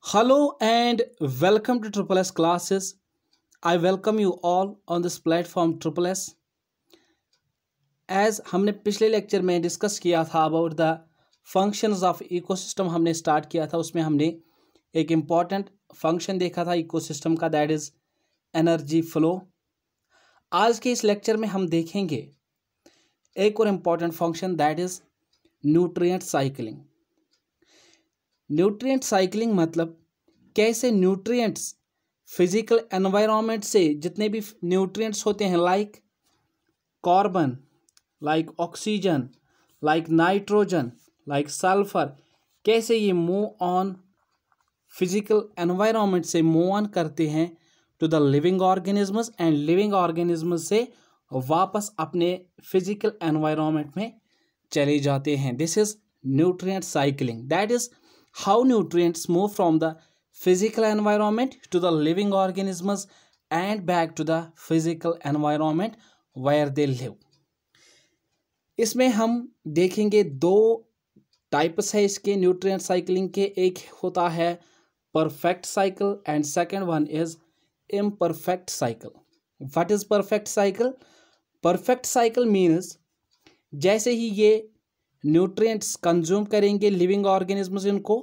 Hello and welcome to Triple S classes. I welcome you all on this platform Triple S. As हमने पिछले lecture में discuss किया था about the functions of ecosystem हमने start किया था, उसमें हमने एक इम्पॉर्टेंट फंक्शन देखा था इकोसिस्टम का, दैट इज़ एनर्जी फ्लो। आज के इस लेक्चर में हम देखेंगे एक और important function, that is nutrient cycling. Nutrient cycling मतलब कैसे न्यूट्रिएंट्स फिजिकल एनवायरनमेंट से जितने भी न्यूट्रिएंट्स होते हैं, like carbon, like oxygen, like nitrogen, like sulphur, कैसे ये मूव ऑन फिजिकल एनवायरनमेंट से मूव ऑन करते हैं to the living organisms and living organisms से वापस अपने फिजिकल एनवायरनमेंट में चले जाते हैं। This is nutrient cycling, that is how nutrients move from the physical environment to the living organisms and back to the physical environment where they live। इसमें हम देखेंगे दो टाइप्स है इसके न्यूट्रिएंट साइकिलिंग के। एक होता है perfect cycle and second one is imperfect cycle. What is perfect cycle? Perfect cycle means जैसे ही ये न्यूट्रिएंट्स कंज्यूम करेंगे लिविंग ऑर्गेनिजम्स इनको,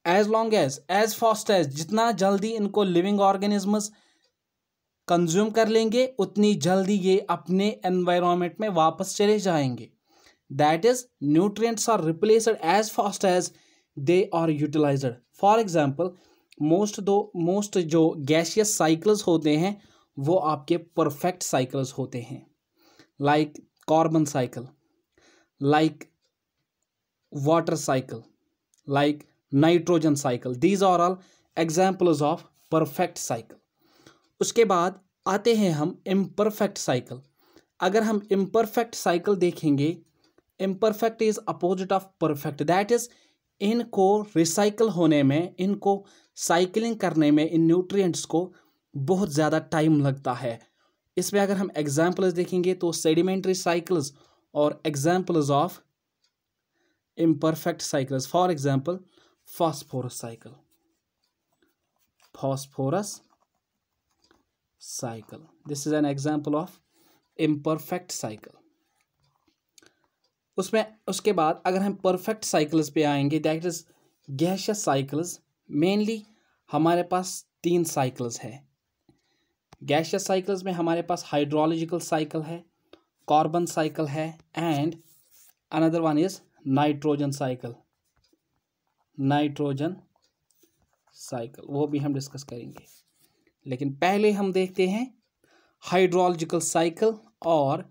एज फास्ट एज जितना जल्दी इनको लिविंग ऑर्गेनिजम्स कंज्यूम कर लेंगे उतनी जल्दी ये अपने एनवायरनमेंट में वापस चले जाएंगे। That is nutrients are replaced as fast as they are utilised. For example most जो गैसियस साइकिल्स होते हैं वो आपके परफेक्ट साइकिल्स होते हैं, like carbon cycle, like water cycle, like nitrogen cycle. These are all examples of perfect cycle. उसके बाद आते हैं हम imperfect cycle। अगर हम imperfect cycle देखेंगे, imperfect is opposite of perfect, that is इनको रिसाइकल होने में, इनको साइकिलिंग करने में, इन न्यूट्रिएंट्स को बहुत ज़्यादा टाइम लगता है। इसमें अगर हम एग्जाम्पल्स देखेंगे तो sedimentary cycles or examples of imperfect cycles, for example phosphorus cycle, this is an example of imperfect cycle। उसके बाद अगर हम परफेक्ट साइकिल्स पे आएंगे, that is gaseous cycles. Mainly हमारे पास तीन साइकिल्स है गैसियस साइकिल्स में। हमारे पास हाइड्रोलॉजिकल साइकिल है, कार्बन साइकिल है and another one is nitrogen cycle. वो भी हम डिस्कस करेंगे, लेकिन पहले हम देखते हैं हाइड्रोलॉजिकल साइकिल और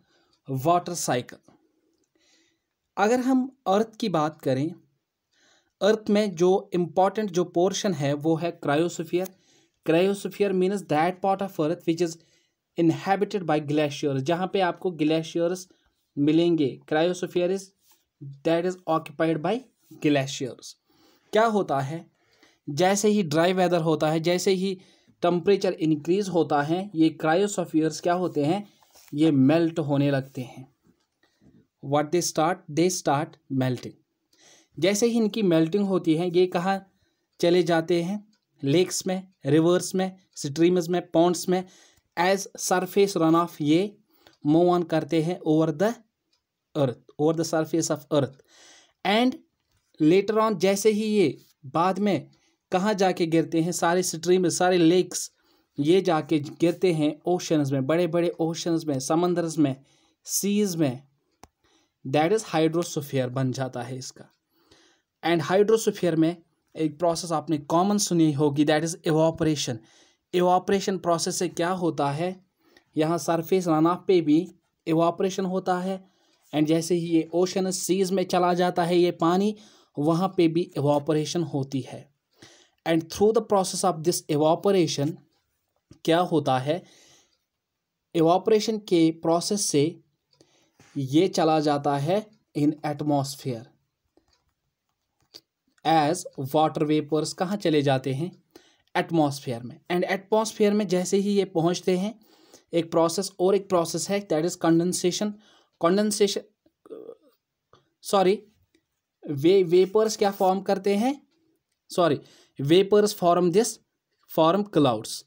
वाटर साइकिल। अगर हम अर्थ की बात करें, अर्थ में जो इम्पॉर्टेंट जो पोर्शन है वो है cryosphere. Cryosphere means that part of earth which is inhabited bye glaciers, जहाँ पे आपको ग्लेशियर्स मिलेंगे। Cryosphere is that is occupied by glaciers. क्या होता है, जैसे ही ड्राई वेदर होता है, जैसे ही टेम्परेचर इंक्रीज होता है, ये क्रायोस्फीयर्स क्या होते हैं, ये मेल्ट होने लगते हैं। What they start melting. जैसे ही इनकी मेल्टिंग होती है, ये कहाँ चले जाते हैं, लेक्स में, रिवर्स में, स्ट्रीम्स में, पॉन्ड्स में। एज सरफेस रन ऑफ ये मूव ऑन करते हैं over the surface of earth and later on जैसे ही ये बाद में कहाँ जाके गिरते हैं, सारे स्ट्रीम, सारे लेक्स ये जाके गिरते हैं ओशंस में, बड़े बड़े ओशंस में, समंदर्स में, सीज में। दैट इज हाइड्रोस्फीयर बन जाता है इसका। एंड हाइड्रोस्फीयर में एक प्रोसेस आपने कॉमन सुनी होगी, that is evaporation. Evaporation process से क्या होता है, यहाँ सरफेस रन ऑफ पे भी इवापोरेशन होता है एंड जैसे ही ये ओशन सीज में चला जाता है ये पानी, वहाँ पे भी इवापोरेशन होती है। And through the process of this evaporation क्या होता है, इवापोरेशन के प्रोसेस से ये चला जाता है in atmosphere as water vapours. कहाँ चले जाते हैं, एटमॉस्फेयर में। एंड एटमॉस्फेयर में जैसे ही ये पहुंचते हैं, एक प्रोसेस है दैट इज कंडेंसेशन। वेपर्स क्या फॉर्म करते हैं, sorry vapours form clouds.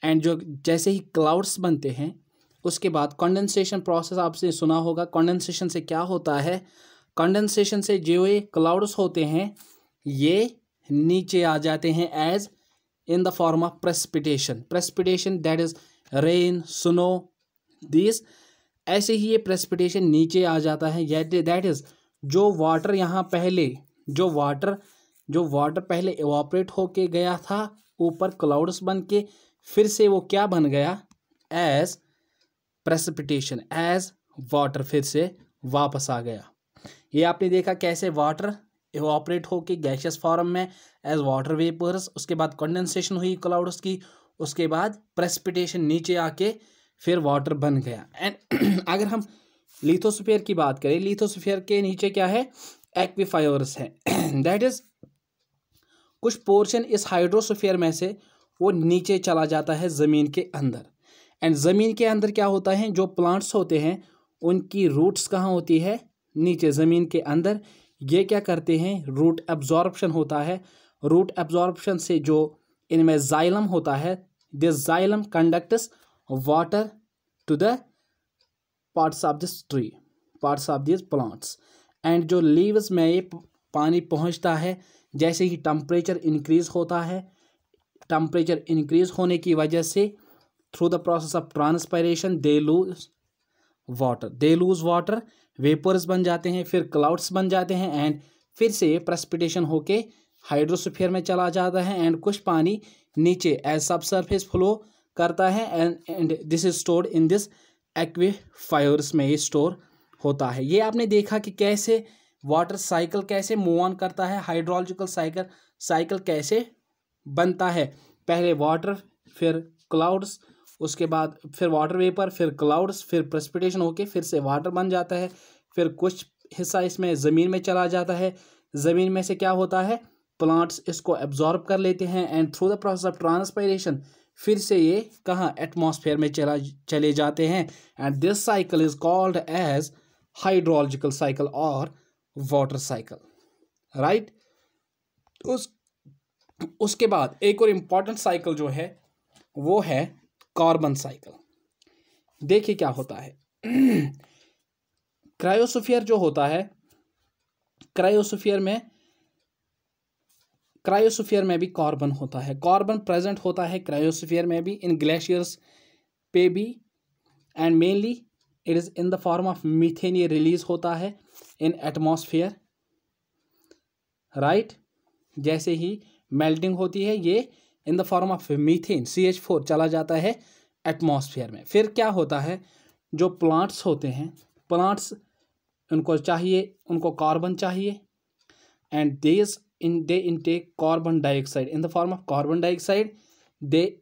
And जो जैसे ही क्लाउड्स बनते हैं उसके बाद कंडेंसेशन प्रोसेस आपने सुना होगा। कंडेंसेशन से क्या होता है, कंडेंसेशन से जो ये क्लाउड्स होते हैं ये नीचे आ जाते हैं as in the form of precipitation that is rain snow this. ऐसे ही ये प्रेसिपिटेशन नीचे आ जाता है, दैट इज जो वाटर यहाँ पहले जो वाटर पहले इवापोरेट होके गया था ऊपर क्लाउड्स बन के, फिर से वो क्या बन गया एज प्रेसिपिटेशन, एज वाटर फिर से वापस आ गया। ये आपने देखा कैसे वाटर इवापोरेट होके गैसियस फॉर्म में एज वाटर वेपर्स, उसके बाद कंडेंसेशन हुई क्लाउड्स की, उसके बाद प्रेसिपिटेशन नीचे आके फिर वाटर बन गया। एंड अगर हम लिथोस्फीयर की बात करें, लिथोस्फीयर के नीचे क्या है, एक्विफायर्स है दैट इज कुछ पोर्शन इस हाइड्रोस्फीयर में से वो नीचे चला जाता है ज़मीन के अंदर। एंड ज़मीन के अंदर क्या होता है, जो प्लांट्स होते हैं उनकी रूट्स कहाँ होती है, नीचे ज़मीन के अंदर। ये क्या करते हैं, रूट एब्जॉर्प्शन होता है। रूट एब्जॉर्प्शन से जो इनमें जाइलम होता है, this xylem conducts water to the parts of this tree, parts of this plants. And जो लीव्स में ये पानी पहुंचता है, जैसे ही टेम्परेचर इंक्रीज होता है, टेम्परेचर इंक्रीज होने की वजह से through the process of transpiration they lose water, vapours बन जाते हैं, फिर क्लाउड्स बन जाते हैं एंड फिर से प्रेसिपिटेशन होके हाइड्रोस्फीयर में चला जाता है एंड कुछ पानी नीचे एज सब सरफेस फ्लो करता है and this is stored in this aquifers में ये स्टोर होता है। ये आपने देखा कि कैसे वाटर साइकिल कैसे मूव ऑन करता है, हाइड्रोलॉजिकल साइकिल कैसे बनता है, पहले वाटर फिर क्लाउड्स, उसके बाद फिर वाटर वेपर, फिर क्लाउड्स, फिर प्रेसिपिटेशन होके फिर से वाटर बन जाता है, फिर कुछ हिस्सा इसमें ज़मीन में चला जाता है, ज़मीन में से क्या होता है, प्लांट्स इसको एब्जॉर्ब कर लेते हैं and through the process of transpiration फिर से ये कहाँ एटमॉस्फेयर में चले जाते हैं and this cycle is called as hydrological cycle और वाटर साइकिल, राइट। उसके बाद एक और इम्पॉर्टेंट साइकिल जो है वो है कार्बन साइकिल। देखिए क्या होता है क्रायोस्फीयर जो होता है, क्रायोस्फीयर में भी कार्बन होता है, कार्बन प्रेजेंट होता है क्रायोस्फीयर में भी, इन ग्लेशियर्स पे भी, and mainly it is in the form of methane, ये रिलीज होता है इन एटमॉस्फेयर, राइट। जैसे ही मेल्टिंग होती है ये इन the form of methane CH4 चला जाता है एटमॉस्फेयर में। फिर क्या होता है, जो प्लांट्स होते हैं, प्लांट्स उनको कार्बन चाहिए and they intake carbon dioxide in the form of carbon dioxide, they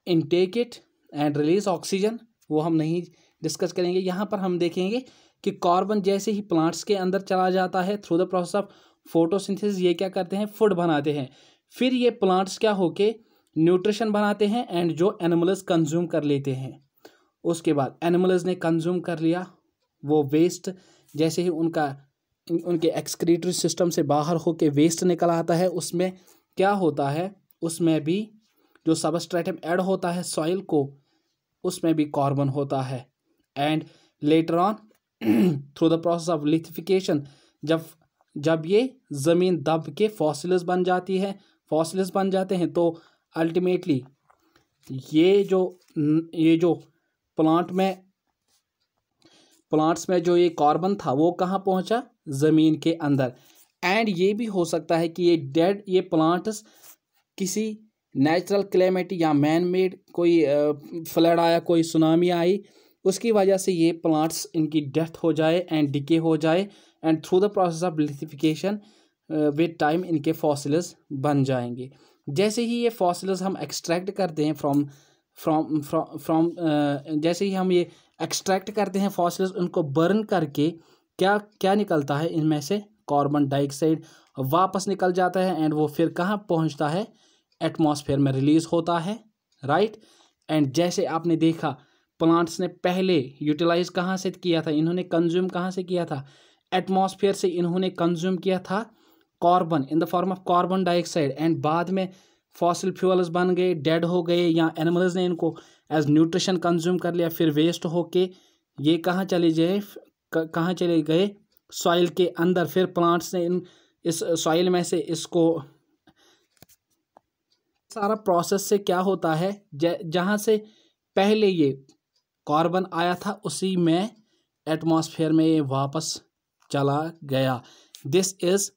intake it and release oxygen, वो हम नहीं डिस्कस करेंगे। यहाँ पर हम देखेंगे कि कार्बन जैसे ही प्लांट्स के अंदर चला जाता है through the process of photosynthesis, ये क्या करते हैं, फूड बनाते हैं, फिर ये प्लांट्स क्या होके न्यूट्रिशन बनाते हैं एंड जो एनिमल्स कंज्यूम कर लेते हैं। उसके बाद एनिमल्स ने कंज्यूम कर लिया, वो वेस्ट जैसे ही उनके एक्सक्रीटरी सिस्टम से बाहर होके वेस्ट निकल आता है, उसमें क्या होता है, उसमें भी जो सबस्ट्रेटम ऐड होता है सॉइल को, उसमें भी कार्बन होता है। And later on through the process of lithification, जब ये ज़मीन दब के फॉसिल्स बन जाते हैं तो अल्टीमेटली ये जो प्लांट्स में जो ये कार्बन था वो कहाँ पहुँचा, ज़मीन के अंदर। एंड ये भी हो सकता है कि ये प्लांट्स किसी नेचुरल क्लेमिटी या मैन मेड कोई फ्लड आया, कोई सुनामी आई, उसकी वजह से ये प्लांट्स इनकी डेथ हो जाए एंड डिके हो जाए and through the process of lithification with time इनके फॉसिल्स बन जाएंगे। जैसे ही ये फॉसिल्स हम एक्सट्रैक्ट करते हैं जैसे ही हम ये एक्सट्रैक्ट करते हैं फॉसिल्स, उनको बर्न करके क्या निकलता है, इनमें से कार्बन डाइऑक्साइड वापस निकल जाता है एंड वो फिर कहाँ पहुँचता है, एटमॉस्फेयर में रिलीज होता है, राइट। एंड जैसे आपने देखा प्लांट्स ने पहले यूटिलाइज कहाँ से किया था, इन्होंने कंज्यूम कहाँ से किया था, एटमॉस्फेयर से इन्होंने कंज्यूम किया था carbon in the form of carbon dioxide and बाद में फॉसिल फ्यूल्स बन गए, डेड हो गए, या एनिमल्स ने इनको एज न्यूट्रिशन कंज्यूम कर लिया, फिर वेस्ट होके ये कहाँ चले गए, कहाँ चले गए, सॉइल के अंदर। फिर प्लांट्स ने इस सॉइल में से इसको सारा प्रोसेस से क्या होता है, जहाँ से पहले ये कार्बन आया था उसी में एटमॉस्फेयर में ये वापस चला गया। This is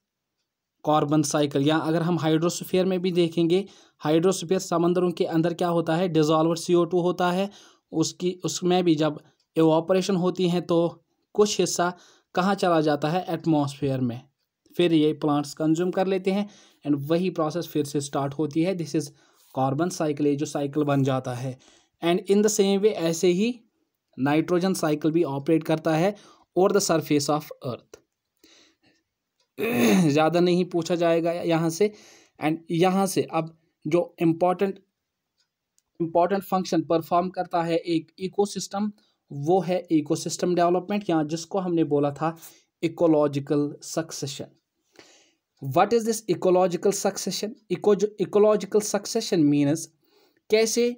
carbon cycle. या अगर हम हाइड्रोस्फीयर में भी देखेंगे, हाइड्रोस्फीयर समंदरों के अंदर क्या होता है, डिजॉल्व्ड CO2 होता है, उसमें भी जब इवापोरेशन होती है तो कुछ हिस्सा कहाँ चला जाता है, एटमॉस्फेयर में, फिर ये प्लांट्स कंज्यूम कर लेते हैं एंड वही प्रोसेस फिर से स्टार्ट होती है। दिस इज कार्बन साइकिल, ये जो साइकिल बन जाता है। And in the same way ऐसे ही नाइट्रोजन साइकिल भी ऑपरेट करता है over the surface of earth. ज़्यादा नहीं पूछा जाएगा यहाँ से। एंड यहाँ से अब जो इम्पॉर्टेंट फंक्शन परफॉर्म करता है एक इकोसिस्टम, वो है इकोसिस्टम डेवलपमेंट, या जिसको हमने बोला था ecological succession. What is this ecological succession? Ecological succession means कैसे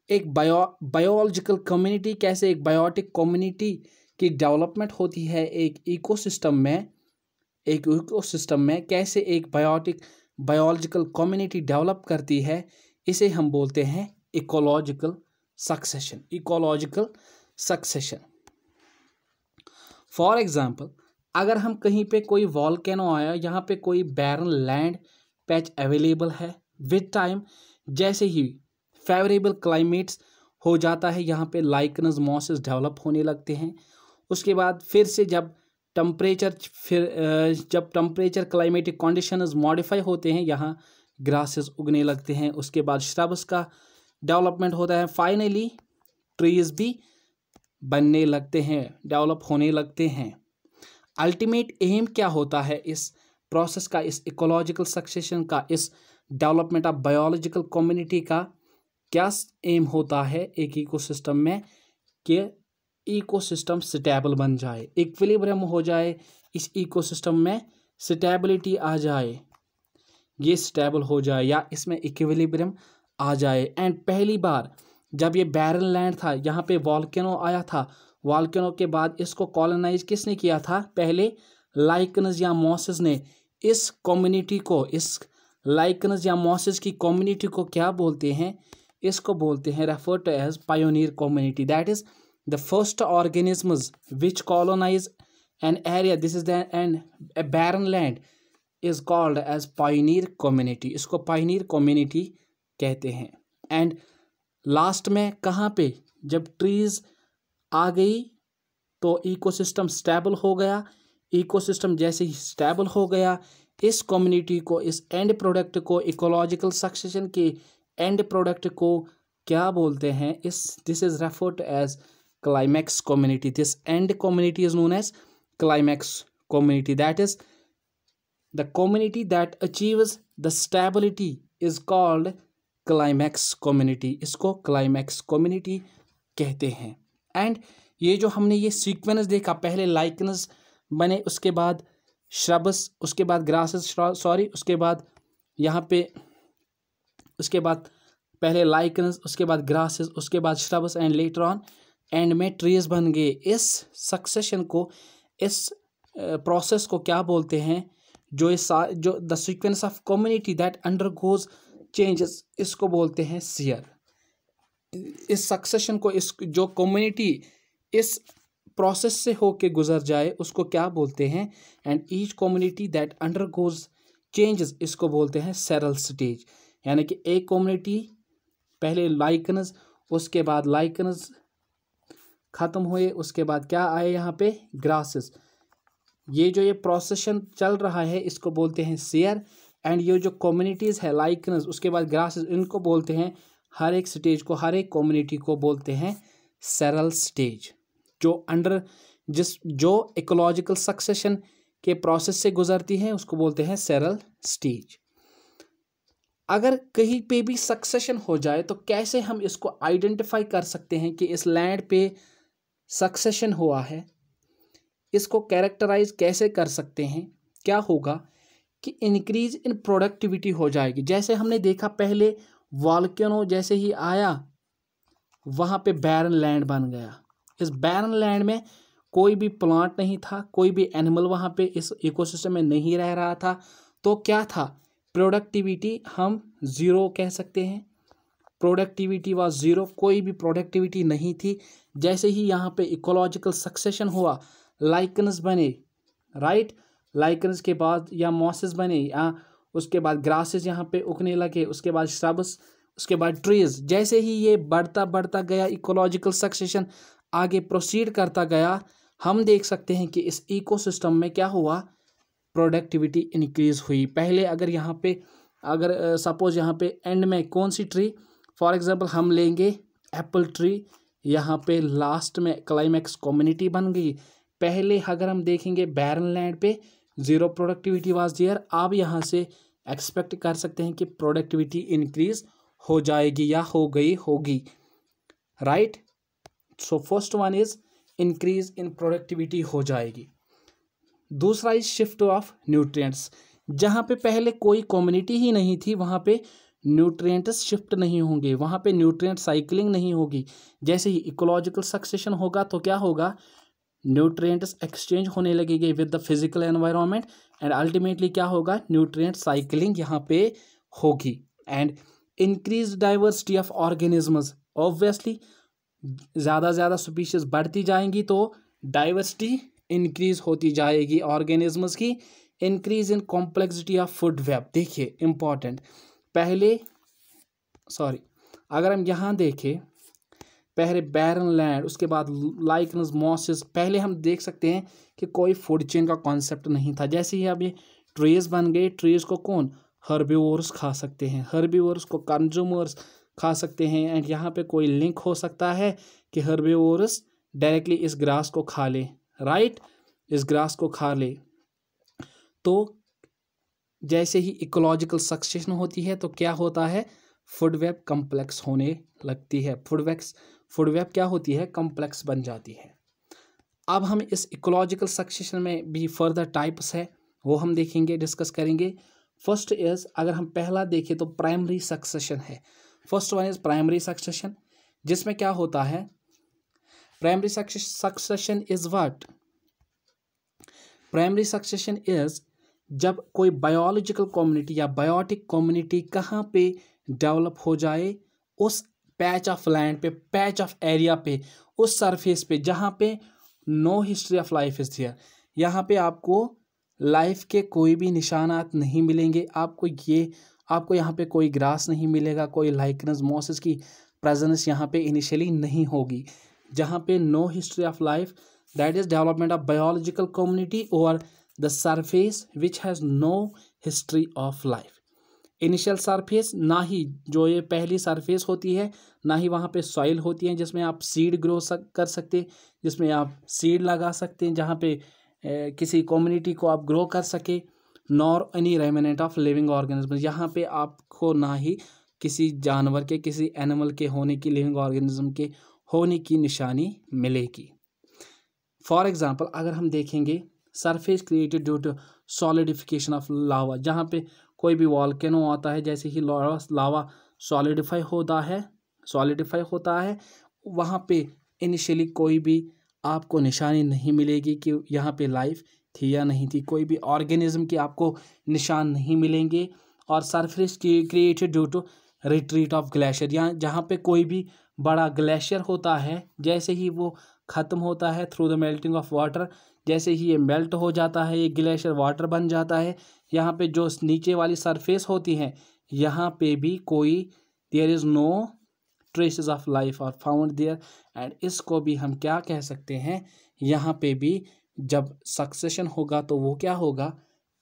एक बायोलॉजिकल कम्युनिटी, कैसे एक बायोटिक कम्युनिटी की डेवलपमेंट होती है एक इकोसिस्टम में, कैसे एक बायोलॉजिकल कम्युनिटी डेवलप करती है, इसे हम बोलते हैं इकोलॉजिकल सक्सेशन। फॉर एग्जाम्पल, अगर हम कहीं पे कोई वॉल्केनो आया, यहाँ पे कोई बैरन लैंड पैच अवेलेबल है, विद टाइम जैसे ही फेवरेबल क्लाइमेट्स हो जाता है, यहाँ पे लाइकन्स मॉसेस डेवलप होने लगते हैं। उसके बाद फिर से जब टेम्परेचर क्लाइमेटिक कंडीशंस मॉडिफाई होते हैं, यहाँ ग्रासेस उगने लगते हैं। उसके बाद श्रब्स का डेवलपमेंट होता है, फाइनली ट्रीज भी बनने लगते हैं, डेवलप होने लगते हैं। अल्टीमेट एम क्या होता है इस प्रोसेस का, इस इकोलॉजिकल सक्सेशन का, इस डेवलपमेंट ऑफ बायोलॉजिकल कम्युनिटी का क्या एम होता है एक इकोसिस्टम में, कि इकोसिस्टम स्टेबल बन जाए, इक्विलिब्रियम हो जाए, इस इकोसिस्टम में स्टेबिलिटी आ जाए, ये स्टेबल हो जाए या इसमें इक्विलिब्रियम आ जाए। एंड पहली बार जब ये बैरन लैंड था, यहाँ पे वॉल्केनो आया था, वॉल्केनो के बाद इसको कॉलोनाइज किसने किया था, पहले लाइकन्स या मॉसेस ने। इस कम्युनिटी को, इस लाइकन्स या मॉसेस की कम्युनिटी को क्या बोलते हैं, इसको बोलते हैं refer to as pioneer community. That is the first organisms which colonise an area, this is the end a barren land is called as pioneer community. इसको पायोनियर कम्युनिटी कहते हैं। एंड लास्ट में कहाँ पे, जब ट्रीज आ गई तो ecosystem stable हो गया। इकोसिस्टम जैसे ही स्टेबल हो गया, इस कम्युनिटी को, इस एंड प्रोडक्ट को, इकोलॉजिकल सक्सेशन के एंड प्रोडक्ट को क्या बोलते हैं, this is referred as climax community. This end community is known as climax community. That is the community that achieves the stability is called climax community. इसको climax community कहते हैं। And ये जो हमने ये सीक्वेंस देखा, पहले लाइकन्स बने, उसके बाद श्रब्स, उसके बाद ग्रासेस, उसके बाद यहाँ पे, उसके बाद पहले लाइकन्स, उसके बाद ग्रासेस, उसके बाद shrubs and later on and में ट्रीज बन गए। इस सक्सेशन को, इस प्रोसेस को क्या बोलते हैं, जो the sequence of community that undergoes changes, इसको बोलते हैं सीयर। इस सक्सेशन को, इस जो कम्युनिटी इस प्रोसेस से होके गुजर जाए, उसको क्या बोलते हैं, and each community that undergoes changes, इसको बोलते हैं सेरल स्टेज। यानी कि एक कम्युनिटी पहले लाइकन्स, उसके बाद लाइकन्स ख़त्म हुए, उसके बाद क्या आए यहाँ पे, ग्रासेस। ये प्रोसेशन चल रहा है, इसको बोलते हैं सीयर। एंड ये जो कम्युनिटीज़ है, लाइकन्स, उसके बाद ग्रासेस, इनको बोलते हैं, हर एक स्टेज को, हर एक कम्युनिटी को बोलते हैं सेरल स्टेज। जो इकोलॉजिकल सक्सेशन के प्रोसेस से गुजरती है, उसको बोलते हैं सेरल स्टेज। अगर कहीं पे भी सक्सेशन हो जाए तो कैसे हम इसको आइडेंटिफाई कर सकते हैं कि इस लैंड पे सक्सेशन हुआ है, इसको कैरेक्टराइज कैसे कर सकते हैं, क्या होगा, कि इंक्रीज इन प्रोडक्टिविटी हो जाएगी। जैसे हमने देखा पहले वॉल्केनो जैसे ही आया वहाँ पे बैरन लैंड बन गया। इस बैरन लैंड में कोई भी प्लांट नहीं था, कोई भी एनिमल वहाँ पे इस इकोसिस्टम में नहीं रह रहा था। तो क्या था, प्रोडक्टिविटी हम ज़ीरो कह सकते हैं। प्रोडक्टिविटी वाज ज़ीरो, कोई भी प्रोडक्टिविटी नहीं थी। जैसे ही यहाँ पे इकोलॉजिकल सक्सेशन हुआ, लाइकन्स बने, राइट, लाइकन्स के बाद या मॉसेस बने, या उसके बाद ग्रासेस यहाँ पे उगने लगे, उसके बाद श्रब्स, उसके बाद ट्रीज। जैसे ही ये बढ़ता बढ़ता गया, इकोलॉजिकल सक्सेशन आगे प्रोसीड करता गया, हम देख सकते हैं कि इस इकोसिस्टम में क्या हुआ, प्रोडक्टिविटी इंक्रीज हुई। पहले अगर यहाँ पे अगर सपोज यहाँ पे एंड में कौन सी ट्री, फॉर एग्जांपल हम लेंगे एप्पल ट्री, यहाँ पे लास्ट में क्लाइमैक्स कम्युनिटी बन गई। पहले अगर हम देखेंगे बैरन लैंड पे ज़ीरो प्रोडक्टिविटी वाज देयर। अब यहाँ से एक्सपेक्ट कर सकते हैं कि प्रोडक्टिविटी इंक्रीज हो जाएगी या हो गई होगी, right. So first one is increase in productivity हो जाएगी। दूसरा इज शिफ्ट ऑफ न्यूट्रिएंट्स। जहाँ पे पहले कोई कम्युनिटी ही नहीं थी वहाँ पे न्यूट्रिएंट्स शिफ्ट नहीं होंगे, वहाँ पे न्यूट्रिएंट साइकिलिंग नहीं होगी। जैसे ही इकोलॉजिकल सक्सेशन होगा तो क्या होगा, न्यूट्रिएंट्स एक्सचेंज होने लगेंगे with the physical environment, and ultimately क्या होगा, न्यूट्रिएंट साइकिलिंग यहाँ पे होगी। And increase diversity of organisms, obviously ज़्यादा स्पीशीज बढ़ती जाएंगी तो डाइवर्सिटी इंक्रीज होती जाएगी ऑर्गेनिजम्स की। Increase in complexity of food web, देखिए इंपॉर्टेंट, पहले अगर हम यहाँ देखें, पहले बैरन लैंड, उसके बाद लाइकन्स, मॉसेस, पहले हम देख सकते हैं कि कोई फूड चेन का कॉन्सेप्ट नहीं था। जैसे ही अब ये ट्रीज बन गए, ट्रीज को कौन, हर्बीवोर्स खा सकते हैं, हर्बीवोर्स को कंज्यूमर्स खा सकते हैं। एंड यहाँ पे कोई लिंक हो सकता है कि हर्बीवोर्स डायरेक्टली इस ग्रास को खा ले, राइट, इस ग्रास को खा ले। तो जैसे ही इकोलॉजिकल सक्सेशन होती है तो क्या होता है, फूड वेब कम्प्लेक्स होने लगती है। फूड वेब क्या होती है, कम्प्लेक्स बन जाती है। अब हम इस इकोलॉजिकल सक्सेशन में भी फर्दर टाइप्स है, वो हम देखेंगे, डिस्कस करेंगे। फर्स्ट इज, अगर हम पहला देखें तो प्राइमरी सक्सेशन है। First one is primary succession, जिसमें क्या होता है, primary succession is what, primary succession is जब कोई बायोलॉजिकल कम्युनिटी या बायोटिक कम्युनिटी कहाँ पे डेवलप हो जाए, उस पैच ऑफ लैंड पे, पैच ऑफ एरिया पे, उस सरफेस पे जहाँ पे no history of life is there. यहाँ पे आपको लाइफ के कोई भी निशानात नहीं मिलेंगे। आपको यहाँ पे कोई ग्रास नहीं मिलेगा, कोई लाइकन्स, मॉसेस की प्रेजेंस यहाँ पे इनिशियली नहीं होगी। जहाँ पे no history of life, that is development of biological community और the surface which has no history of life. Initial surface, ना ही जो ये पहली सरफेस होती है, ना ही वहाँ पे सॉइल होती है जिसमें आप सीड ग्रो कर सकते हैं, जिसमें आप सीड लगा सकते हैं, जहाँ पे किसी कम्युनिटी को आप ग्रो कर सके, nor any remnant of living organism. यहाँ पे आपको ना ही किसी जानवर के, किसी एनिमल के होने की, लिविंग ऑर्गेनिज्म के होने की निशानी मिलेगी। फॉर एग्जाम्पल अगर हम देखेंगे, surface created due to solidification of lava, जहाँ पे कोई भी वॉल्केनो आता है, जैसे ही लावा सॉलिडिफाई होता है, वहाँ पे इनिशियली कोई भी आपको निशानी नहीं मिलेगी कि यहाँ पे लाइफ थी या नहीं थी, कोई भी ऑर्गेनिज्म के आपको निशान नहीं मिलेंगे। और surface created due to retreat of glacier, यहाँ जहाँ पे कोई भी बड़ा ग्लेशियर होता है, जैसे ही वो ख़त्म होता है through the melting of water, जैसे ही ये मेल्ट हो जाता है, ये ग्लेशियर वाटर बन जाता है, यहाँ पे जो नीचे वाली सरफेस होती है, यहाँ पे भी कोई there is no traces of life are found there. And इसको भी हम क्या कह सकते हैं, यहाँ पे भी जब सक्सेशन होगा तो वो क्या होगा,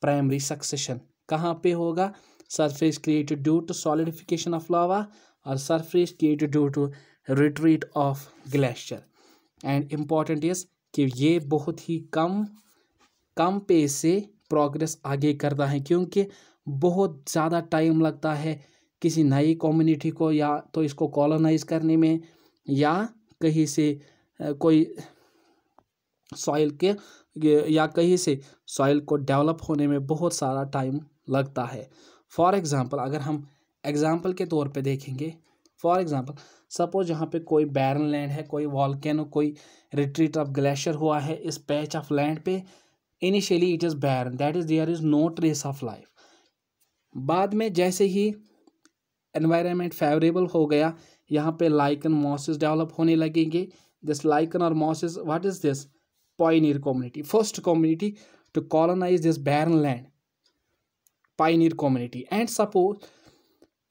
प्राइमरी सक्सेशन। कहाँ पे होगा, surface created due to solidification of lava और surface created due to retreat of glacier. And important is कि ये बहुत ही कम पेस से प्रोग्रेस आगे करता है, क्योंकि बहुत ज़्यादा टाइम लगता है किसी नई कम्युनिटी को या तो इसको कॉलोनाइज करने में, या कहीं से कोई सॉइल के या कहीं से सॉइल को डेवलप होने में बहुत सारा टाइम लगता है। फॉर एग्ज़ाम्पल अगर हम एग्ज़ाम्पल के तौर पे देखेंगे, फॉर एग्ज़ाम्पल सपोज यहाँ पे कोई बैरन लैंड है, कोई वॉल्केनो, कोई रिट्रीट ऑफ ग्लेशियर हुआ है इस पैच ऑफ लैंड पे। Initially it is barren, that is there is no trace of life. बाद में जैसे ही एनवायरनमेंट फेवरेबल हो गया, यहाँ पे लाइकन मॉसेस डेवलप होने लगेंगे। दिस लाइकन और mosses, what is this? Pioneer community, first community to colonise this barren land, pioneer community. And suppose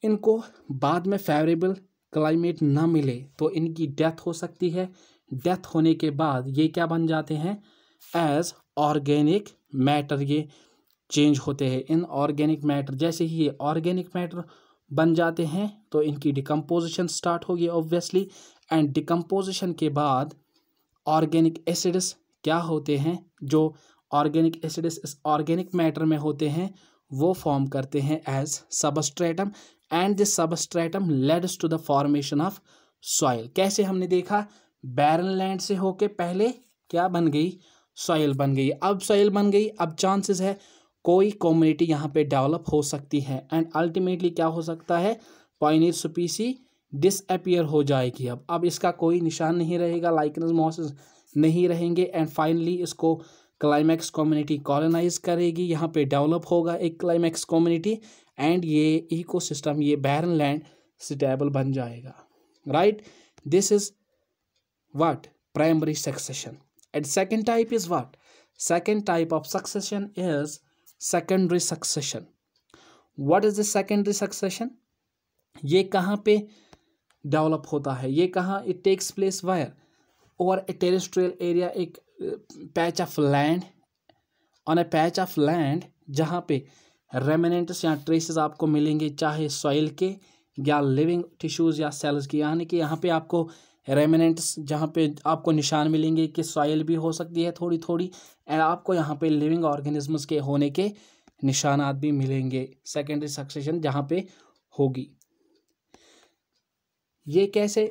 इनको बाद में फेवरेबल क्लाइमेट ना मिले तो इनकी डेथ हो सकती है। डेथ होने के बाद ये क्या बन जाते हैं? एज ऑर्गेनिक मैटर ये चेंज होते हैं इन ऑर्गेनिक मैटर। जैसे ही ये ऑर्गेनिक मैटर बन जाते हैं तो इनकी डिकम्पोजिशन स्टार्ट होगी ऑब्वियसली। एंड डिकम्पोजिशन के बाद ऑर्गेनिक एसिड्स क्या होते हैं? जो ऑर्गेनिक एसिड्स इस ऑर्गेनिक मैटर में होते हैं वो फॉर्म करते हैं as substratum. And this substratum leads to the formation of soil. कैसे? हमने देखा बैरन लैंड से होके पहले क्या बन गई? सॉइल बन गई। अब सॉइल बन गई, अब चांसेस है कोई कम्युनिटी यहाँ पे डेवलप हो सकती है। एंड अल्टीमेटली क्या हो सकता है? पायनियर स्पीसी डिसअपियर हो जाएगी। अब इसका कोई निशान नहीं रहेगा, लाइकन्स मॉसेस नहीं रहेंगे। एंड फाइनली इसको क्लाइमैक्स कम्युनिटी कॉलोनाइज करेगी, यहाँ पे डेवलप होगा एक क्लाइमैक्स कम्युनिटी। एंड ये इकोसिस्टम, ये बैरन लैंड स्टेबल बन जाएगा। Right, this is what? Primary succession. And second type is what? Second type of succession is secondary succession. What is the secondary succession? ये कहाँ पे develop होता है? ये कहाँ? it takes place where? over a terrestrial area, एक patch of land, on A patch of land जहाँ पे रेमिनेंट्स या ट्रेसेस आपको मिलेंगे, चाहे सॉइल के या लिविंग टिश्यूज़ या सेल्स की। यानी कि यहाँ पे आपको रेमिनेंट्स जहाँ पे आपको निशान मिलेंगे कि सॉइल भी हो सकती है थोड़ी थोड़ी, एंड आपको यहाँ पे लिविंग ऑर्गेनिजम्स के होने के निशानात भी मिलेंगे। सेकेंडरी सक्सेशन जहाँ पे होगी, ये कैसे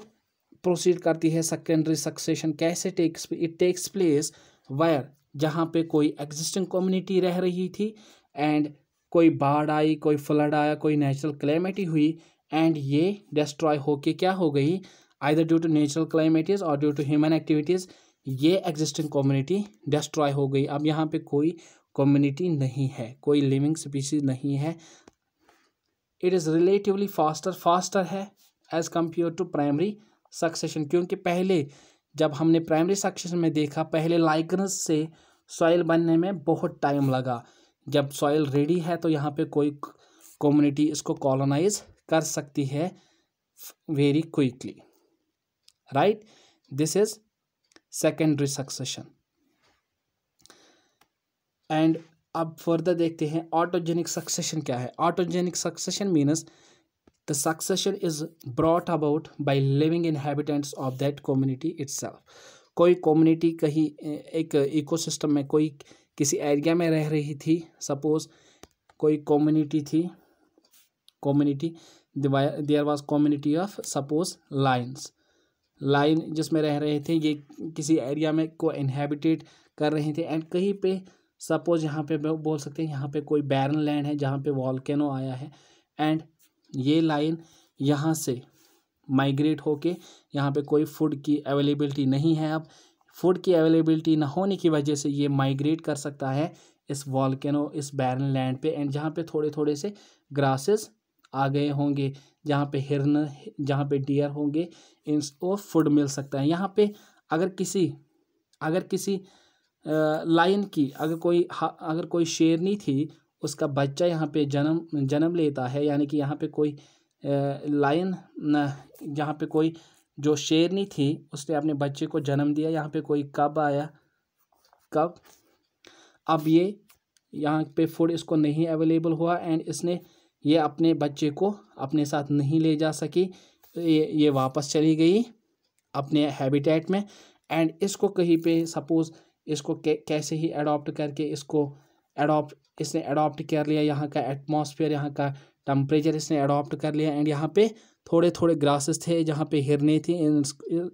प्रोसीड करती है? सेकेंडरी सक्सेशन कैसे इट टेक्स प्लेस वायर? जहाँ पे कोई एग्जिस्टिंग कम्युनिटी रह रही थी एंड कोई बाढ़ आई, कोई फ्लड आया, कोई नेचुरल क्लैमिटी हुई एंड ये डिस्ट्रॉय होके क्या हो गई? आइदर ड्यू टू नेचुरल क्लाइमेटीज और ड्यू टू ह्यूमन एक्टिविटीज़ ये एग्जिस्टिंग कम्युनिटी डिस्ट्रॉय हो गई। अब यहाँ पे कोई कम्युनिटी नहीं है, कोई लिविंग स्पीसीज नहीं है। इट इज़ रिलेटिवली फास्टर है as compare to primary succession. क्योंकि पहले जब हमने प्राइमरी सक्सेशन में देखा, पहले लाइकन्स से सॉइल बनने में बहुत टाइम लगा। जब सॉइल रेडी है तो यहाँ पे कोई कम्युनिटी इसको कॉलोनाइज कर सकती है very quickly. Right, this is secondary succession. And अब फर्दर देखते हैं ऑटोजेनिक सक्सेशन क्या है। Autogenic succession means the succession is brought about by living inhabitants of that community itself. कोई कम्युनिटी कहीं एक इकोसिस्टम में, कोई किसी एरिया में रह रही थी, सपोज कोई कम्युनिटी थी, community there was community of suppose line जिसमें रह रहे थे, ये किसी एरिया में को इनहेबिटेट कर रहे थे। एंड कहीं पे सपोज यहाँ पे बोल सकते हैं यहाँ पे कोई बैरन लैंड है जहाँ पे वॉल्केनो आया है एंड ये लाइन यहाँ से माइग्रेट होके यहाँ पे कोई फूड की अवेलेबिलिटी नहीं है। अब फूड की अवेलेबिलिटी ना होने की वजह से ये माइग्रेट कर सकता है इस वॉल्केनो, इस बैरन लैंड पे। एंड जहाँ पे थोड़े थोड़े से ग्रासेस आ गए होंगे, जहाँ पे हिरन, जहाँ पे डियर होंगे, इनको फूड मिल सकता है। यहाँ पे अगर किसी लाइन की अगर कोई शेरनी थी, उसका बच्चा यहाँ पे जन्म लेता है, यानी कि यहाँ पे कोई लाइन, जहाँ पे कोई जो शेरनी थी उसने अपने बच्चे को जन्म दिया, यहाँ पे कोई कब आया, अब ये यहाँ पे फूड इसको नहीं अवेलेबल हुआ एंड इसने ये अपने बच्चे को अपने साथ नहीं ले जा सकी, ये वापस चली गई अपने हैबिटेट में। एंड इसको कहीं पे सपोज इसको कैसे ही अडॉप्ट करके इसने अडॉप्ट कर लिया, यहाँ का एटमॉस्फेयर, यहाँ का टेम्परेचर इसने अडॉप्ट कर लिया। एंड यहाँ पे थोड़े थोड़े ग्रासेस थे जहाँ पे हिरने थी,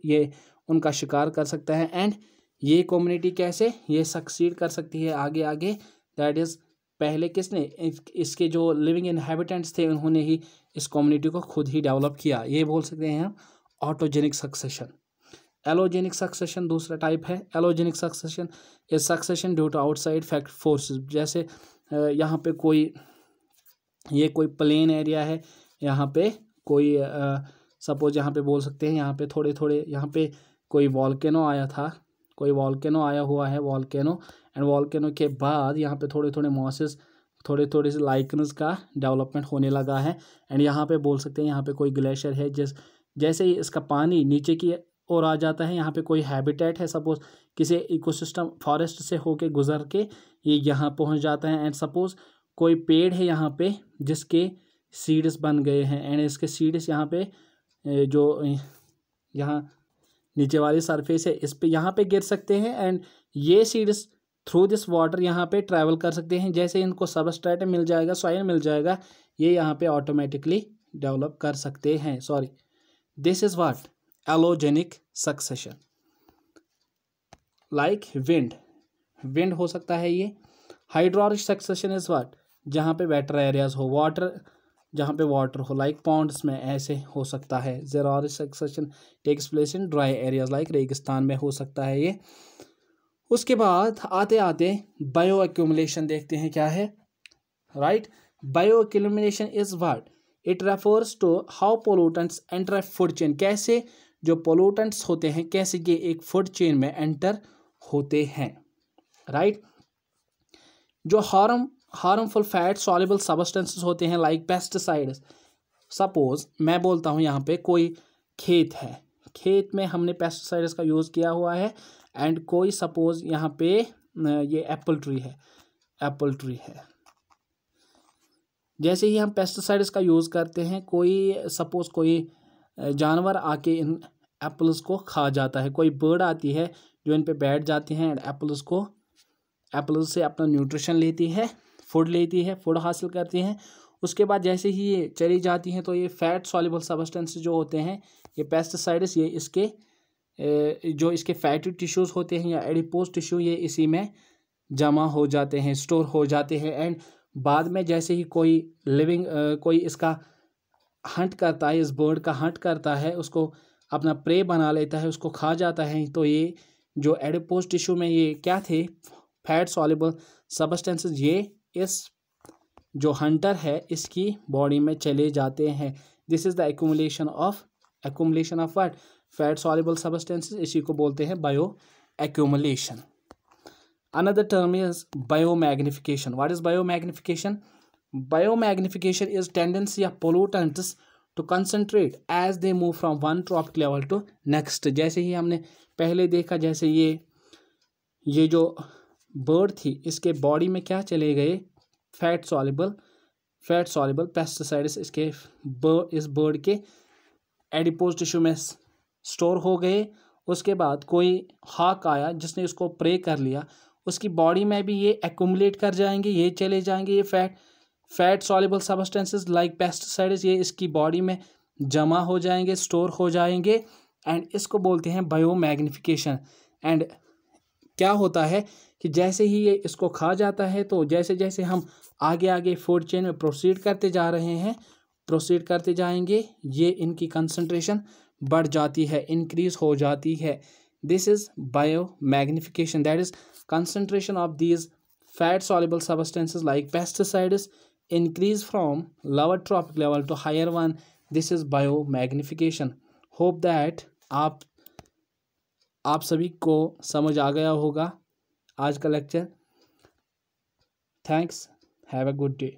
ये उनका शिकार कर सकता है। एंड ये कम्युनिटी कैसे ये सक्सीड कर सकती है आगे आगे, दैट इज़ पहले किसने, इसके जो लिविंग इनहेबिटेंट्स थे उन्होंने ही इस कम्युनिटी को खुद ही डेवलप किया। ये बोल सकते हैं हम ऑटोजेनिक सक्सेशन। एलोजेनिक सक्सेशन दूसरा टाइप है। Allogenic succession is succession due to outside fact forces. जैसे यहाँ पे कोई ये कोई प्लेन एरिया है, यहाँ पे कोई सपोज यहाँ पे बोल सकते हैं यहाँ पे थोड़े थोड़े यहाँ पे कोई वॉल्केनो आया था, कोई वॉल्केनो आया हुआ है वॉल्केनो, एंड वॉल्केनो के बाद यहाँ पे थोड़े थोड़े मॉसेस थोड़े थोड़े से लाइकन्स का डेवलपमेंट होने लगा है। एंड यहाँ पे बोल सकते हैं यहाँ पे कोई ग्लेशियर है, जैसे ही इसका पानी नीचे की ओर आ जाता है, यहाँ पे कोई हैबिटेट है, सपोज किसी इकोसिस्टम फॉरेस्ट से होके गुजर के ये यहाँ पहुँच जाता है। एंड सपोज कोई पेड़ है यहाँ पे जिसके सीड्स बन गए हैं, एंड इसके सीड्स यहाँ पे जो यहाँ नीचे वाली सरफेस है इस पे यहाँ पे गिर सकते हैं, एंड ये सीड्स थ्रू दिस वाटर यहाँ पे ट्रैवल कर सकते हैं। जैसे इनको सबस्ट्रेट मिल जाएगा, सॉइल मिल जाएगा, ये यहाँ पे ऑटोमेटिकली डेवलप कर सकते हैं। Sorry, this is what allogenic succession. Like wind हो सकता है ये। हाइड्रोलिक सक्सेशन इज व्हाट, जहाँ पे वेटर एरियाज हो, वाटर जहाँ पे वाटर हो, लाइक पॉन्ड्स में ऐसे हो सकता है। Xeric succession takes place in dry areas, like रेगिस्तान में हो सकता है ये। उसके बाद आते आते बायो एक्यूमुलेशन देखते हैं क्या है, right. Bio accumulation is what, it refers to how pollutants enter food chain. कैसे जो पोल्यूटेंट्स होते हैं कैसे ये एक फूड चेन में एंटर होते हैं, राइट। जो हार्मफुल फैट सॉल्युबल सब्सटेंसेस होते हैं लाइक पेस्टिसाइड्स। सपोज मैं बोलता हूँ यहाँ पे कोई खेत है, खेत में हमने पेस्टिसाइड्स का यूज़ किया हुआ है, एंड कोई सपोज यहाँ पे ये एप्पल ट्री है। जैसे ही हम पेस्टिसाइड्स का यूज़ करते हैं, कोई सपोज कोई जानवर आके इन एप्पल्स को खा जाता है, कोई बर्ड आती है जो इन पे बैठ जाती हैं एंड एप्पल्स से अपना न्यूट्रिशन लेती है, फूड हासिल करती हैं। उसके बाद जैसे ही ये चली जाती हैं तो ये फैट सॉल्युबल सब्सटेंसेस जो होते हैं, ये पेस्टिसाइड्स, ये इसके जो इसके फैटी टिश्यूज़ होते हैं या एडिपोज टिश्यू, ये इसी में जमा हो जाते हैं, स्टोर हो जाते हैं। एंड बाद में जैसे ही कोई कोई इसका हंट करता है, इस बर्ड का हंट करता है, उसको अपना प्रे बना लेता है, उसको खा जाता है, तो ये जो एडिपोज टिश्यू में ये क्या थे, फैट सॉल्युबल सब्सटेंसेस, ये इस जो हंटर है इसकी बॉडी में चले जाते हैं। This is the accumulation of what, fat soluble substances. इसी को बोलते हैं bio accumulation. Another term is biomagnification. What is biomagnification? Biomagnification is tendency of pollutants to concentrate as they move from one trophic level to next. जैसे ही हमने पहले देखा, जैसे ये जो बर्ड थी, इसके बॉडी में क्या चले गए, फैट सॉल्युबल पेस्टिसाइड्स इस बर्ड के एडिपोज टिश्यू में स्टोर हो गए। उसके बाद कोई हाक आया जिसने इसको प्रे कर लिया, उसकी बॉडी में भी ये एक्यूमुलेट कर जाएंगे, ये चले जाएंगे, ये fat soluble substances like pesticides, ये इसकी बॉडी में जमा हो जाएंगे, स्टोर हो जाएंगे, एंड इसको बोलते हैं बायोमैग्निफिकेशन। एंड क्या होता है कि जैसे ही ये इसको खा जाता है, तो जैसे जैसे हम आगे फूड चेन में प्रोसीड करते जाएंगे, ये इनकी कंसंट्रेशन बढ़ जाती है, इंक्रीज हो जाती है। This is biomagnification, that is concentration of these fat soluble substances like pesticides increase from lower trophic level to higher one. This is biomagnification. Hope that आप सभी को समझ आ गया होगा आज का lecture. Thanks, have a good day.